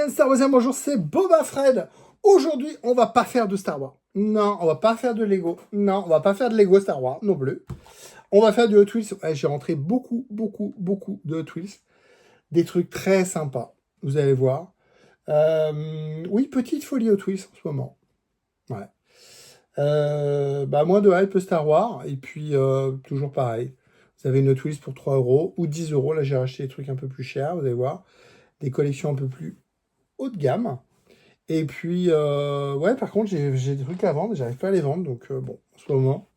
Star Warsian, bonjour, c'est Boba Fred. Aujourd'hui, on va pas faire de Star Wars. Non, on va pas faire de Lego. Non, on va pas faire de Lego Star Wars non plus. On va faire du Hot Wheels. Ouais, j'ai rentré beaucoup de Hot Wheels. Des trucs très sympas. Vous allez voir. Oui, petite folie Hot Wheels en ce moment. Ouais. Moins de hype Star Wars. Et puis, toujours pareil. Vous avez une Hot Wheels pour 3 € ou 10 €. Là, j'ai racheté des trucs un peu plus chers. Vous allez voir. Des collections un peu plus haut de gamme. Et puis, ouais, par contre, j'ai des trucs à vendre, j'arrive pas à les vendre, donc bon, en ce moment,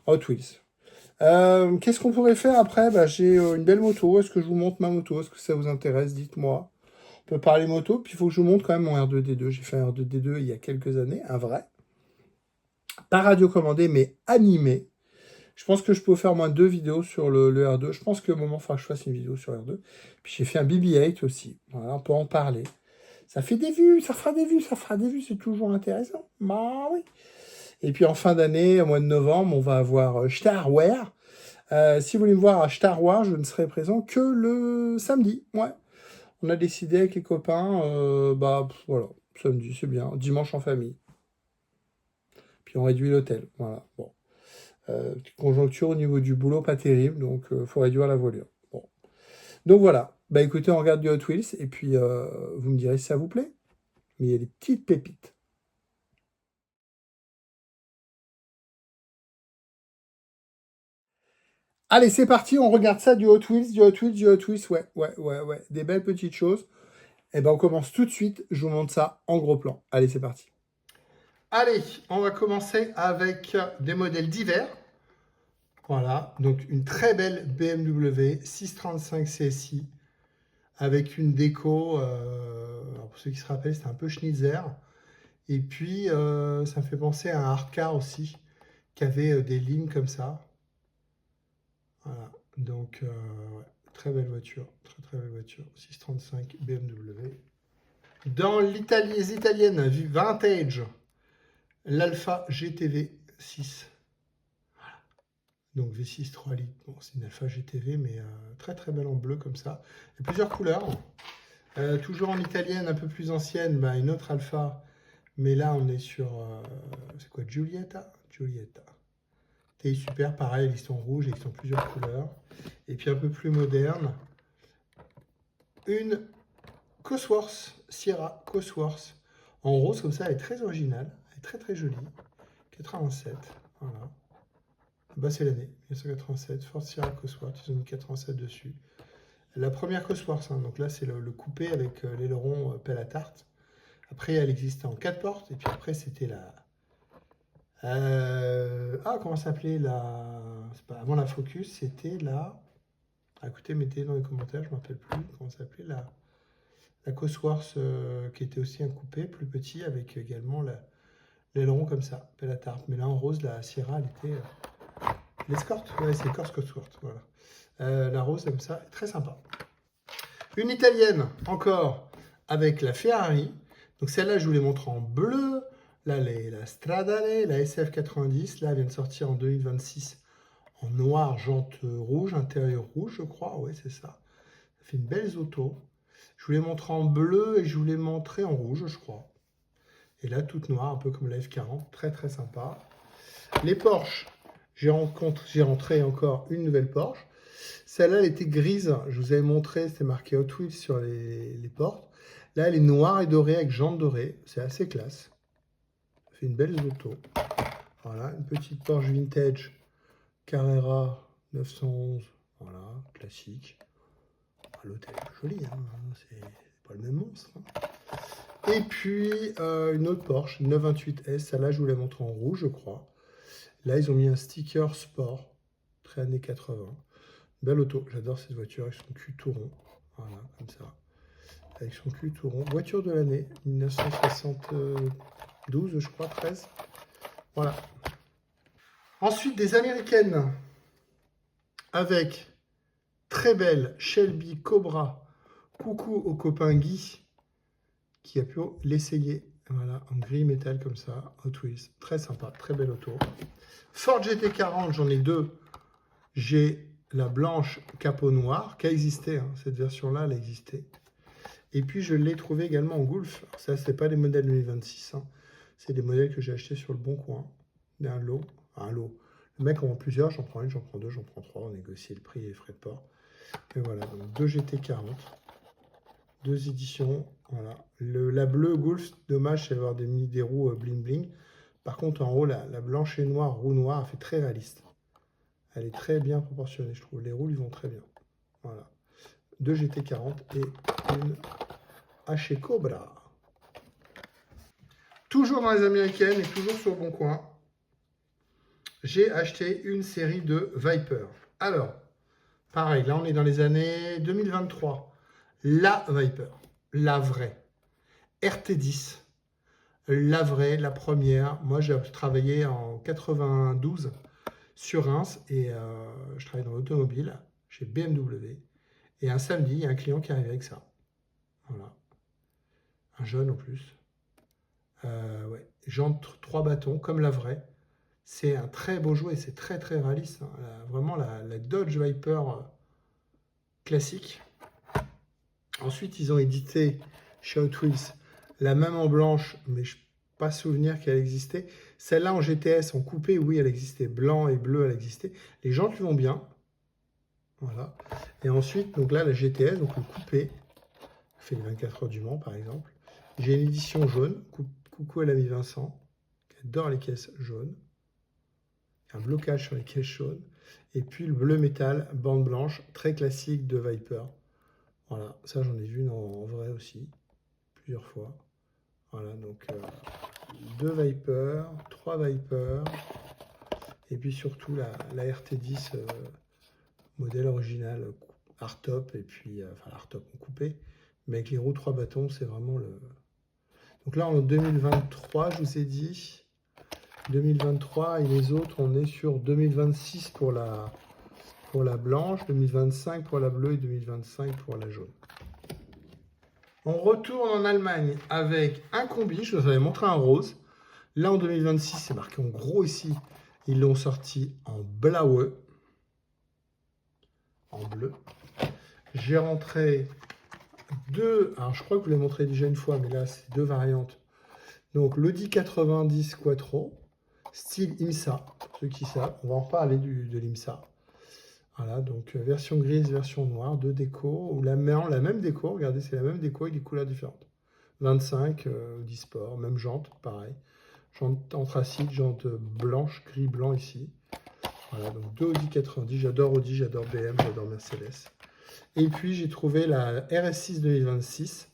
Hot Wheels. Qu'est-ce qu'on pourrait faire après? J'ai une belle moto, est-ce que je vous montre ma moto? Est-ce que ça vous intéresse? Dites-moi. On peut parler moto, puis il faut que je vous montre quand même mon R2D2. J'ai fait un R2D2 il y a quelques années, un vrai. Pas radiocommandé, mais animé. Je pense que je peux vous faire au moins 2 vidéos sur le R2. Je pense qu'au moment, il faudra que je fasse une vidéo sur R2. Puis j'ai fait un BB-8 aussi. Voilà, on peut en parler. Ça fait des vues, ça fera des vues, c'est toujours intéressant. Bah oui. Et puis en fin d'année, au mois de novembre, on va avoir Star Wars. Si vous voulez me voir à Star Wars, je ne serai présent que le samedi. Ouais. On a décidé avec les copains, voilà, samedi, c'est bien. Dimanche en famille. Puis on réduit l'hôtel. Voilà. Bon. Petite conjoncture au niveau du boulot, pas terrible, donc faut réduire la voilure. Bon. Donc voilà. Bah écoutez, on regarde du Hot Wheels et puis vous me direz si ça vous plaît. Mais il y a des petites pépites. Allez, c'est parti, on regarde ça, du Hot Wheels, ouais. Des belles petites choses. Et ben on commence tout de suite, je vous montre ça en gros plan. Allez, c'est parti. Allez, on va commencer avec des modèles d'hiver. Voilà, donc une très belle BMW 635 CSI avec une déco, alors pour ceux qui se rappellent, c'était un peu Schnitzer. Et puis, ça me fait penser à un Arcar aussi, qui avait des lignes comme ça. Voilà, donc ouais, très belle voiture, très belle voiture, 635 BMW. Dans les italiennes, vintage, l'Alfa GTV 6. Donc V6 3 litres, bon, c'est une Alfa GTV, mais très belle en bleu comme ça. Il y a plusieurs couleurs. Toujours en italienne, un peu plus ancienne, une autre Alfa, mais là on est sur, c'est quoi, Giulietta? Giulietta. Et super, pareil, ils sont rouges et ils sont plusieurs couleurs. Et puis un peu plus moderne, une Cosworth, Sierra Cosworth, en rose comme ça, elle est très originale, elle est très jolie. 87, voilà. Bah c'est l'année, 1987, Ford Sierra Cosworth, ils ont mis 87 dessus. La première Cosworth, hein, donc là c'est le coupé avec l'aileron pelle à tarte. Après elle existait en 4 portes, et puis après c'était la... comment ça s'appelait la... C'est pas avant la Focus, c'était la... écoutez, mettez dans les commentaires, je ne me rappelle plus comment ça s'appelait la Cosworth, qui était aussi un coupé plus petit avec également l'aileron comme ça, pelle à tarte. Mais là en rose, la Sierra, elle était l'escorte, ouais, c'est Corse Cosworth, voilà. La rose comme ça, très sympa. Une italienne encore avec la Ferrari. Donc celle-là, je vous les montre en bleu. Là, la Stradale, la SF90, là, elle vient de sortir en 2026 en noir, jante rouge, intérieur rouge, je crois. Ouais, c'est ça. Ça fait une belle auto. Je vous l'ai montré en bleu et je vous l'ai montré en rouge, je crois. Et là, toute noire, un peu comme la F40. Très sympa. Les Porsche, j'ai rentré encore une nouvelle Porsche. Celle-là, elle était grise. Je vous avais montré, c'était marqué Hot Wheels sur les portes. Là, elle est noire et dorée avec jantes dorées. C'est assez classe. Ça fait une belle auto. Voilà, une petite Porsche vintage Carrera 911. Voilà, classique. L'hôtel est joli, hein, c'est pas le même monstre. Hein. Et puis une autre Porsche, 928S, celle-là je vous l'ai montré en rouge, je crois. Là, ils ont mis un sticker sport, très années 80. Belle auto, j'adore cette voiture avec son cul tout rond. Voilà, comme ça. Avec son cul tout rond. Voiture de l'année, 1972, je crois, 13. Voilà. Ensuite, des américaines avec très belle Shelby Cobra. Coucou au copain Guy qui a pu l'essayer. Voilà, en gris métal comme ça, Hot Wheels. Très sympa, très belle auto. Ford GT40, j'en ai deux. J'ai la blanche capot noir qui a existé. Hein. Cette version-là, elle a existé. Et puis, je l'ai trouvé également en Golf. Alors, ça, c'est pas des modèles 2026. Hein. C'est des modèles que j'ai achetés sur le Bon Coin. Un lot. Le mec en vend plusieurs. J'en prends une, j'en prends deux, j'en prends trois. On négocie le prix et les frais de port. Et voilà. Donc, 2 GT40. 2 éditions. Voilà. La bleue Golf, dommage, c'est avoir mis des roues bling bling. Par contre, en haut, la blanche et noire, roue noire, elle fait très réaliste. Elle est très bien proportionnée, je trouve. Les roues, ils vont très bien. Voilà. 2 GT40 et une Haché Cobra. Toujours dans les américaines et toujours sur le Bon Coin, j'ai acheté une série de Viper. Alors, pareil, là on est dans les années 2023. La Viper, la vraie. RT10, la vraie, la première. Moi, j'ai travaillé en 92 sur Reims et je travaille dans l'automobile chez BMW. Et un samedi, il y a un client qui arrive avec ça. Voilà. Un jeune en plus. Ouais. Jantes 3 bâtons, comme la vraie. C'est un très beau jouet, c'est très très réaliste. Hein. Vraiment la Dodge Viper classique. Ensuite, ils ont édité chez Hot Wheels la même en blanche, mais je n'ai pas souvenir qu'elle existait. Celle-là en GTS, en coupé, oui, elle existait. Blanc et bleu, elle existait. Les jantes lui vont bien. Voilà. Et ensuite, donc là, la GTS, donc le coupé, fait les 24 heures du Mans, par exemple. J'ai une édition jaune. Coucou à l'ami Vincent, qui adore les caisses jaunes. Un blocage sur les caisses jaunes. Et puis le bleu métal, bande blanche, très classique de Viper. Voilà, ça j'en ai vu en vrai aussi, plusieurs fois. Voilà, donc 2 Viper, 3 Viper, et puis surtout la RT10 modèle original hardtop, et puis enfin hardtop en coupé, mais avec les roues 3 bâtons, c'est vraiment le... Donc là en 2023, je vous ai dit, 2023 et les autres, on est sur 2026 pour la blanche, 2025 pour la bleue et 2025 pour la jaune. On retourne en Allemagne avec un combi, je vous avais montré un rose. Là en 2026, c'est marqué en gros ici, ils l'ont sorti en blaue, en bleu. J'ai rentré deux, alors je crois que je vous l'ai montré déjà une fois, mais là c'est 2 variantes. Donc l'Audi 90 Quattro, style IMSA, pour ceux qui savent, on va en reparler de l'IMSA. Voilà, donc version grise, version noire, 2 décos, ou la même déco, regardez, c'est la même déco avec des couleurs différentes. 25, Audi Sport, même jante, pareil. Jante anthracite, jante blanche, gris, blanc ici. Voilà, donc 2 Audi 90, j'adore Audi, j'adore BM, j'adore Mercedes. Et puis j'ai trouvé la RS6 2026.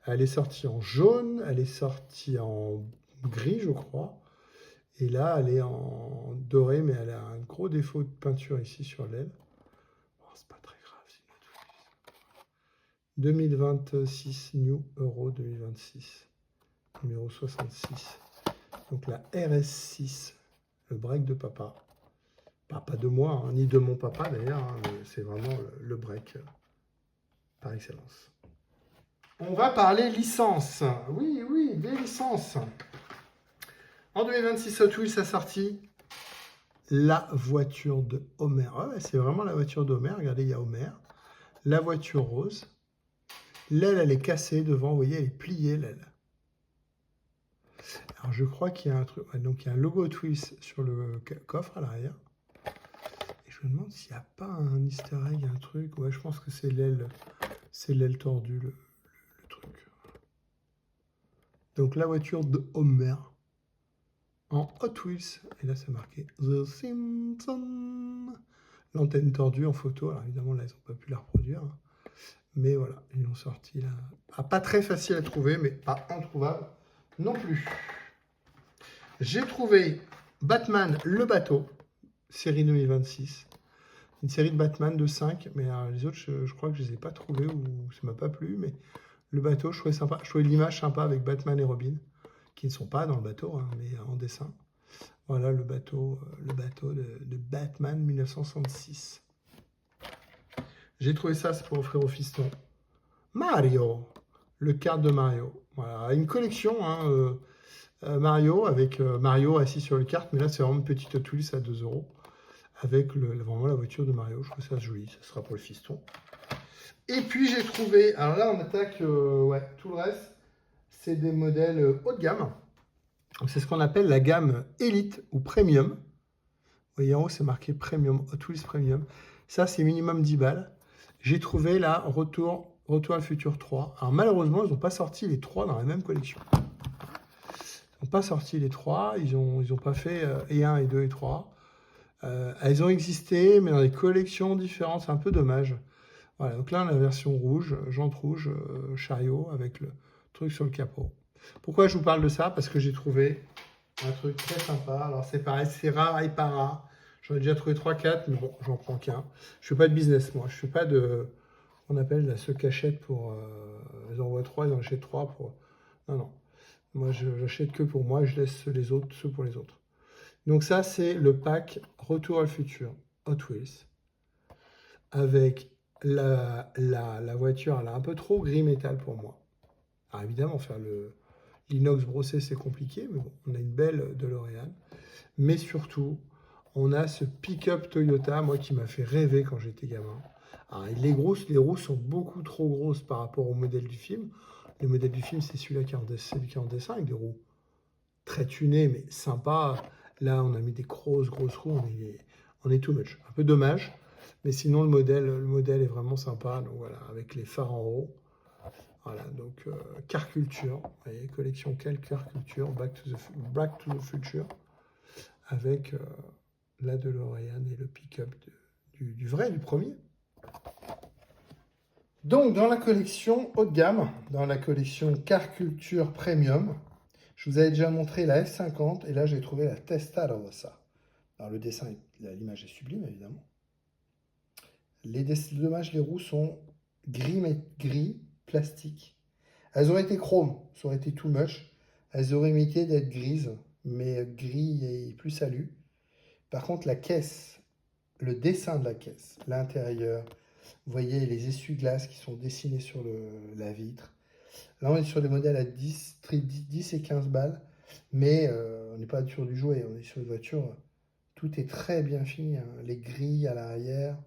Elle est sortie en jaune, elle est sortie en gris, je crois. Et là, elle est en doré, mais elle a un gros défaut de peinture ici sur l'aile. Oh, c'est pas très grave, c'est une 2026, New Euro 2026, numéro 66. Donc la RS6, le break de papa. Pas de moi, hein, ni de mon papa d'ailleurs, hein, c'est vraiment le break par excellence. On va parler licence. Oui, des licences. En 2026, Hot Wheels a sorti la voiture de Homer. Ah ouais, c'est vraiment la voiture d'Homer. Regardez, il y a Homer. La voiture rose. L'aile, elle est cassée devant. Vous voyez, elle est pliée, l'aile. Alors, je crois qu'il y a un truc. Donc, il y a un logo Hot Wheels sur le coffre à l'arrière. Et je me demande s'il n'y a pas un easter egg, un truc. Ouais, je pense que c'est l'aile. C'est l'aile tordue, le truc. Donc, la voiture de Homer. En Hot Wheels, et là c'est marqué The Simpsons. L'antenne tordue en photo, alors évidemment là ils n'ont pas pu la reproduire, hein. Mais voilà, ils l'ont sorti là. Ah, pas très facile à trouver, mais pas introuvable non plus. J'ai trouvé Batman le bateau, série 2026. Une série de Batman de 5, mais les autres je crois que je ne les ai pas trouvés ou ça ne m'a pas plu, mais le bateau je trouvais sympa. Je trouvais l'image sympa avec Batman et Robin, qui ne sont pas dans le bateau, hein, mais en dessin. Voilà le bateau de Batman 1966. J'ai trouvé ça, c'est pour offrir au fiston. Mario, le carte de Mario. Voilà, une collection, hein, Mario, avec Mario assis sur le kart, mais là c'est vraiment une petite Hot Wheels à 2 €, avec vraiment la voiture de Mario. Je trouve ça joli, ça sera pour le fiston. Et puis j'ai trouvé, alors là on attaque, ouais, tout le reste, c'est des modèles haut de gamme. Donc c'est ce qu'on appelle la gamme Elite ou Premium. Vous voyez en haut, c'est marqué Premium, Hot Wheels Premium. Ça, c'est minimum 10 balles. J'ai trouvé là, Retour à le futur 3. Alors malheureusement, ils n'ont pas sorti les 3 dans la même collection. Ils n'ont pas sorti les 3, ils ont pas fait et 1, et 2, et 3. Elles ont existé, mais dans des collections différentes, c'est un peu dommage. Voilà, donc là, on a la version rouge, jante rouge, chariot, avec le truc sur le capot. Pourquoi je vous parle de ça? Parce que j'ai trouvé un truc très sympa. Alors c'est pareil, c'est rare et pas rare. J'en ai déjà trouvé 3-4, mais bon, j'en prends qu'un. Je fais pas de business, moi. Je fais pas de... On appelle la ceux qui achètent pour... ils envoient 3, ils en achètent 3 pour... Non, non. Moi, j'achète que pour moi, je laisse les autres, ceux pour les autres. Donc ça, c'est le pack Retour à le futur Hot Wheels. Avec la voiture, elle a un peu trop gris métal pour moi. Alors évidemment, faire l'inox brossé, c'est compliqué, mais bon, on a une belle DeLorean. Mais surtout, on a ce pick-up Toyota, moi, qui m'a fait rêver quand j'étais gamin. Alors, les roues sont beaucoup trop grosses par rapport au modèle du film. Le modèle du film, c'est celui-là qui est en dessin, avec des roues très tunées, mais sympa. Là, on a mis des grosses roues, on est too much. Un peu dommage, mais sinon, le modèle est vraiment sympa. Donc voilà, avec les phares en haut. Voilà, donc Car Culture, vous voyez, collection Car Culture, Back to the Future, avec la DeLorean et le pick-up du vrai, du premier. Donc, dans la collection haut de gamme, dans la collection Car Culture Premium, je vous avais déjà montré la F50 et là j'ai trouvé la Testarossa. Alors le dessin, l'image est sublime évidemment. Dommage, les roues sont gris plastique. Elles auraient été chrome, ça aurait été too much. Elles auraient mérité d'être grises, mais gris et plus salu. Par contre, la caisse, le dessin de la caisse, l'intérieur, vous voyez les essuie-glaces qui sont dessinés sur la vitre. Là, on est sur des modèles à 10 et 15 balles, mais on n'est pas sur du jouet, on est sur une voiture. Tout est très bien fini, hein. Les grilles à l'arrière,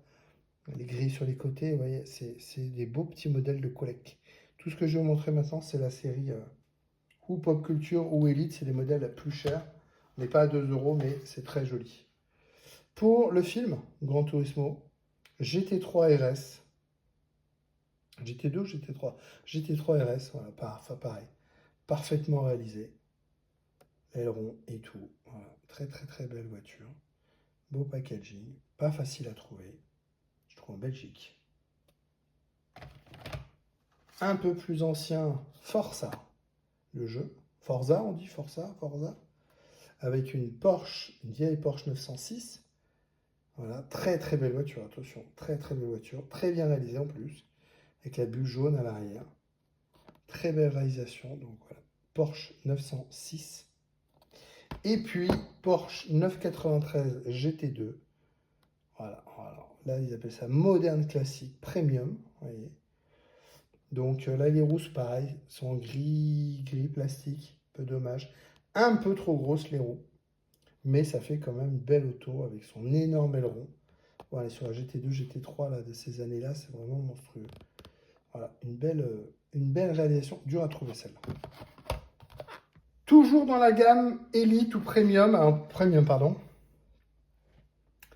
les grilles sur les côtés, vous voyez, c'est des beaux petits modèles de collecte. Tout ce que je vais vous montrer maintenant, c'est la série ou Pop Culture ou Elite, c'est les modèles les plus chers. On n'est pas à 2 euros, mais c'est très joli. Pour le film, Gran Turismo, GT3 RS, GT2 ou GT3? GT3 RS, voilà, pareil. Parfaitement réalisé. Aileron et tout. Voilà. Très belle voiture. Beau packaging. Pas facile à trouver. Je trouve en Belgique. Un peu plus ancien, Forza, le jeu. Forza, on dit Forza. Avec une vieille Porsche 906. Voilà, très belle voiture, attention. Très belle voiture. Très bien réalisée en plus. Avec la bulle jaune à l'arrière. Très belle réalisation. Donc voilà, Porsche 906. Et puis Porsche 993 GT2. Voilà. Là, ils appellent ça Modern Classic Premium. Vous voyez. Donc là, les roues, pareil, sont gris plastique. Peu dommage. Un peu trop grosses les roues. Mais ça fait quand même une belle auto avec son énorme aileron. Voilà, sur la GT2, GT3 là, de ces années-là, c'est vraiment monstrueux. Voilà, une belle réalisation. Dur à trouver celle-là. Toujours dans la gamme Elite ou Premium, pardon.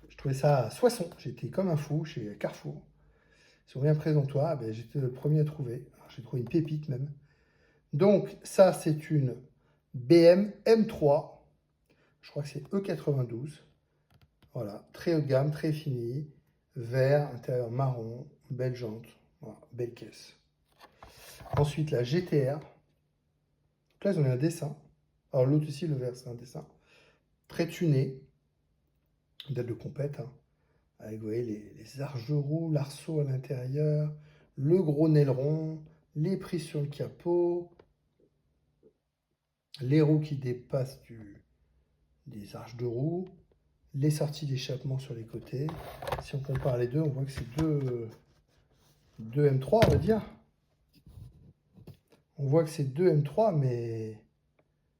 Je trouvais ça à Soissons. J'étais comme un fou chez Carrefour. Si on vient présente-toi, ben, j'étais le premier à trouver. J'ai trouvé une pépite même. Donc ça, c'est une BM M3. Je crois que c'est E92. Voilà, très haut de gamme, très fini. Vert, intérieur marron, belle jante. Voilà, belle caisse. Ensuite, la GTR. Donc là, ils ont mis un dessin. Alors l'autre aussi, le vert, c'est un dessin. Très tuné. Date de compète. Hein. Avec, vous voyez, les arches de roue, l'arceau à l'intérieur, le gros aileron, les prises sur le capot, les roues qui dépassent des arches de roue, les sorties d'échappement sur les côtés. Si on compare les deux, on voit que c'est deux M3, on va dire. On voit que c'est deux M3, mais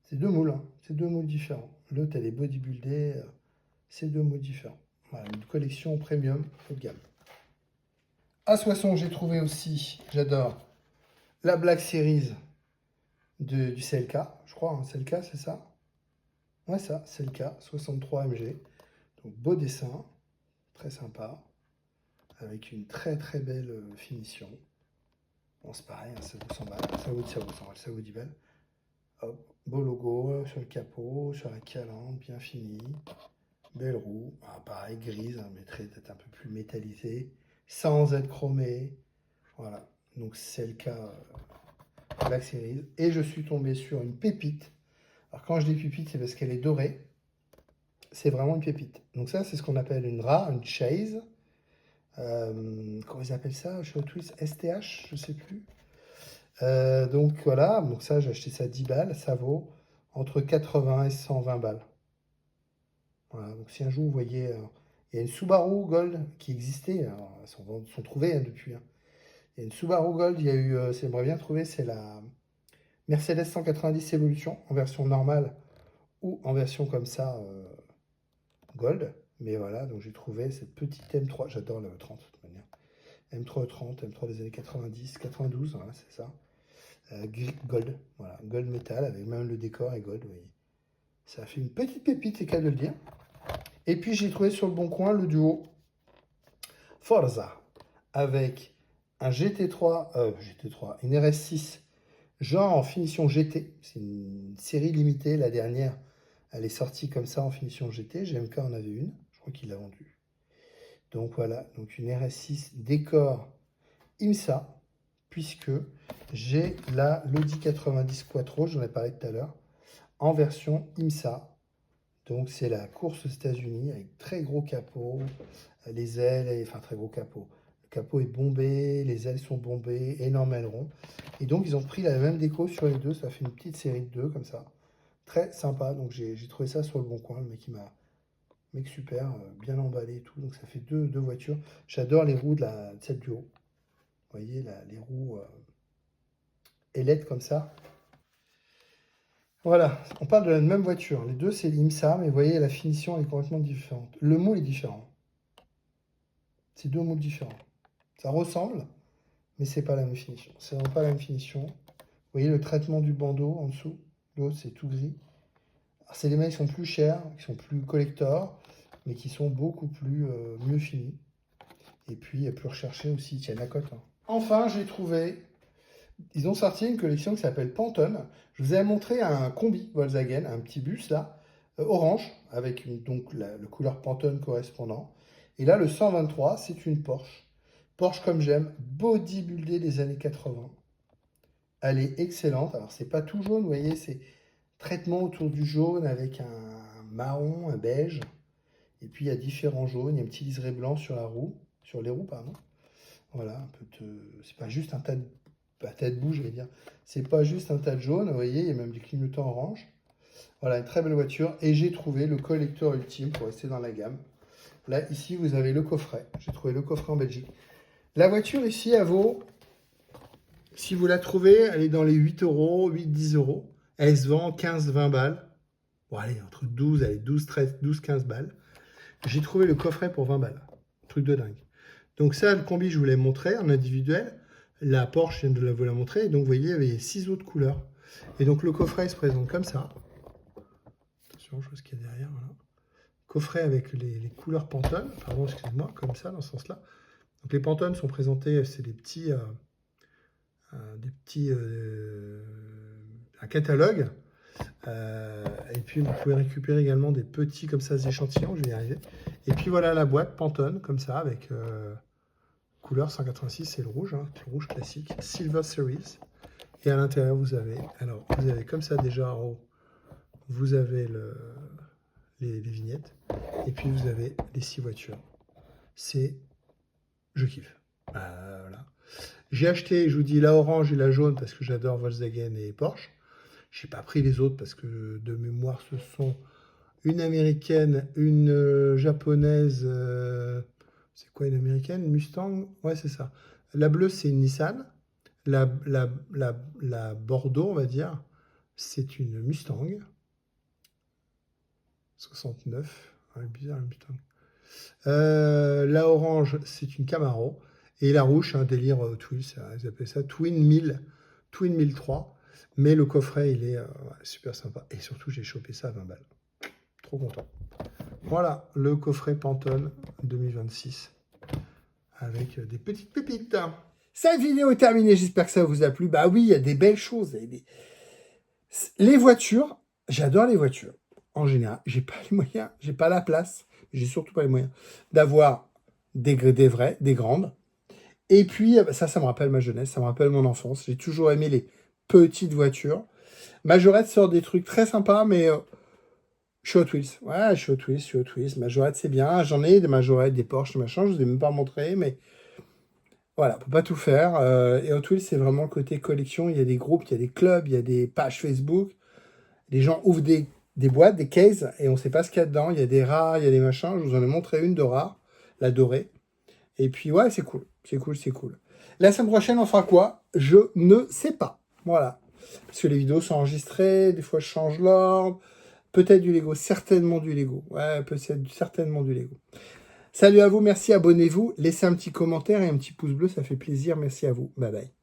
c'est deux moules. Hein. C'est deux moules différents. L'autre, elle est bodybuildée. C'est deux moules différents. Voilà, une collection premium haut de gamme. À Soissons, j'ai trouvé aussi, j'adore, la Black Series du CLK. Je crois, hein, CLK, c'est ça? Ouais, ça, CLK, 63 MG. Donc, beau dessin, très sympa, avec une très très belle finition. Bon, c'est pareil, hein, ça vaut 100 balles, ça vaut 10 balles. Hop, beau logo sur le capot, sur la calandre, bien fini. Belle roue, ah, pareil, grise, hein, mais peut-être un peu plus métallisée, sans être chromée. Voilà, donc c'est le cas Black Series. Et je suis tombé sur une pépite. Alors quand je dis pépite, c'est parce qu'elle est dorée. C'est vraiment une pépite. Donc ça, c'est ce qu'on appelle une RA, une chase. Comment ils appellent ça? Chez Hot Wheels, STH, je sais plus. Donc voilà, donc ça, j'ai acheté ça à 10 balles. Ça vaut entre 80 et 120 balles. Voilà, donc si un jour vous voyez, il y a une Subaru Gold qui existait, alors, elles sont trouvées hein, depuis. Hein. Il y a une Subaru Gold, il y a eu, j'aimerais bien trouver, c'est la Mercedes 190 Evolution en version normale ou en version comme ça Gold. Mais voilà, donc j'ai trouvé cette petite M3, j'adore le 30 de toute manière. M3 M3 des années 90, 92, voilà, c'est ça. Gold, voilà, Gold métal avec même le décor et Gold, vous voyez. Ça a fait une petite pépite, c'est qu'à de le dire. Et puis j'ai trouvé sur le bon coin le duo Forza avec un GT3, une RS6, genre en finition GT. C'est une série limitée, la dernière, elle est sortie comme ça en finition GT. GMK en avait une, je crois qu'il l'a vendue. Donc voilà, donc une RS6 décor IMSA, puisque j'ai la l'Audi 90 Quattro, j'en ai parlé tout à l'heure, en version IMSA. Donc c'est la course aux États-Unis avec très gros capot, les ailes, enfin très gros capot. Le capot est bombé, les ailes sont bombées, énorme aileron. Et donc ils ont pris la même déco sur les deux, ça fait une petite série de deux comme ça. Très sympa, donc j'ai trouvé ça sur le bon coin, le mec il m'a... Mec super, bien emballé et tout, donc ça fait deux voitures. J'adore les roues de celle du haut. Vous voyez, les roues ailettes comme ça. Voilà, on parle de la même voiture. Les deux, c'est l'IMSA, mais vous voyez, la finition elle est complètement différente. Le moule est différent. C'est deux moules différents. Ça ressemble, mais c'est pas la même finition. C'est vraiment pas la même finition. Vous voyez le traitement du bandeau en dessous. L'autre, c'est tout gris. C'est des mails qui sont plus chers, qui sont plus collector, mais qui sont beaucoup plus mieux finis. Et puis, plus recherchés aussi, ils tiennent la cote. Hein. Enfin, j'ai trouvé... Ils ont sorti une collection qui s'appelle Pantone. Je vous ai montré un combi Volkswagen, un petit bus là, orange, avec donc le couleur Pantone correspondant. Et là, le 123, c'est une Porsche. Porsche comme j'aime, bodybuildée des années 80. Elle est excellente. Alors, c'est pas tout jaune, vous voyez, c'est traitement autour du jaune avec un marron, un beige. Et puis, il y a différents jaunes. Il y a un petit liseré blanc sur les roues, pardon. Voilà, c'est pas juste un tas de boue, je vais dire. C'est pas juste un tas de jaune, vous voyez, il y a même des clignotants orange. Voilà, une très belle voiture. Et j'ai trouvé le collector ultime pour rester dans la gamme. Là, ici, vous avez le coffret. J'ai trouvé le coffret en Belgique. La voiture, ici, elle vaut, si vous la trouvez, elle est dans les 8 euros, 8-10 euros. Elle se vend 15-20 balles. Bon, allez, entre 12, allez, 12-15 balles. J'ai trouvé le coffret pour 20 balles. Truc de dingue. Donc ça, le combi, je vous l'ai montré en individuel. La Porsche, je viens de vous la montrer. Et donc, vous voyez, il y avait 6 autres couleurs. Et donc, le coffret il se présente comme ça. Attention, je vois ce qu'il y a derrière. Voilà. Coffret avec les couleurs Pantone. Pardon, excusez-moi, comme ça, dans ce sens-là. Donc, les Pantone sont présentés, c'est des petits... un catalogue. Et puis, vous pouvez récupérer également des petits, comme ça, échantillons. Je vais y arriver. Et puis, voilà la boîte Pantone, comme ça, avec... couleur 186, c'est le rouge classique, Silver Series. Et à l'intérieur, vous avez comme ça déjà en haut, vous avez les vignettes. Et puis vous avez les 6 voitures. Je kiffe. Voilà. J'ai acheté, je vous dis, la orange et la jaune parce que j'adore Volkswagen et Porsche. Je n'ai pas pris les autres parce que de mémoire, ce sont une américaine, une japonaise. C'est quoi une américaine? Mustang? Ouais, c'est ça. La bleue, c'est une Nissan. La Bordeaux, on va dire, c'est une Mustang. 69. Ouais, bizarre, la Mustang. La orange, c'est une Camaro. Et la rouge, un délire Hot Wheels, ils appellent ça Twin 1000, Twin 1003. Mais le coffret, il est super sympa. Et surtout, j'ai chopé ça à 20 balles. Trop content. Voilà, le coffret Pantone 2026. Avec des petites pépites. Cette vidéo est terminée, j'espère que ça vous a plu. Bah oui, il y a des belles choses. Les voitures, j'adore les voitures. En général, j'ai pas les moyens, j'ai pas la place, j'ai surtout pas les moyens d'avoir des vraies, des grandes. Et puis, ça me rappelle ma jeunesse, ça me rappelle mon enfance. J'ai toujours aimé les petites voitures. Majorette sort des trucs très sympas, mais je suis Hot Wheels. Ouais, je suis Hot Wheels. Majorette, c'est bien. J'en ai des Majorettes, des Porsche, machin. Je vous ai même pas montré, mais voilà, on peut pas tout faire. Et Hot Wheels, c'est vraiment le côté collection. Il y a des groupes, il y a des clubs, il y a des pages Facebook. Les gens ouvrent des boîtes, des cases, et on sait pas ce qu'il y a dedans. Il y a des rares, il y a des machins. Je vous en ai montré une de rare, la dorée. Et puis, ouais, c'est cool. C'est cool, c'est cool. La semaine prochaine, on fera quoi? Je ne sais pas. Voilà. Parce que les vidéos sont enregistrées. Des fois, je change l'ordre. Peut-être du Lego. Certainement du Lego. Ouais, peut-être certainement du Lego. Salut à vous. Merci. Abonnez-vous. Laissez un petit commentaire et un petit pouce bleu. Ça fait plaisir. Merci à vous. Bye bye.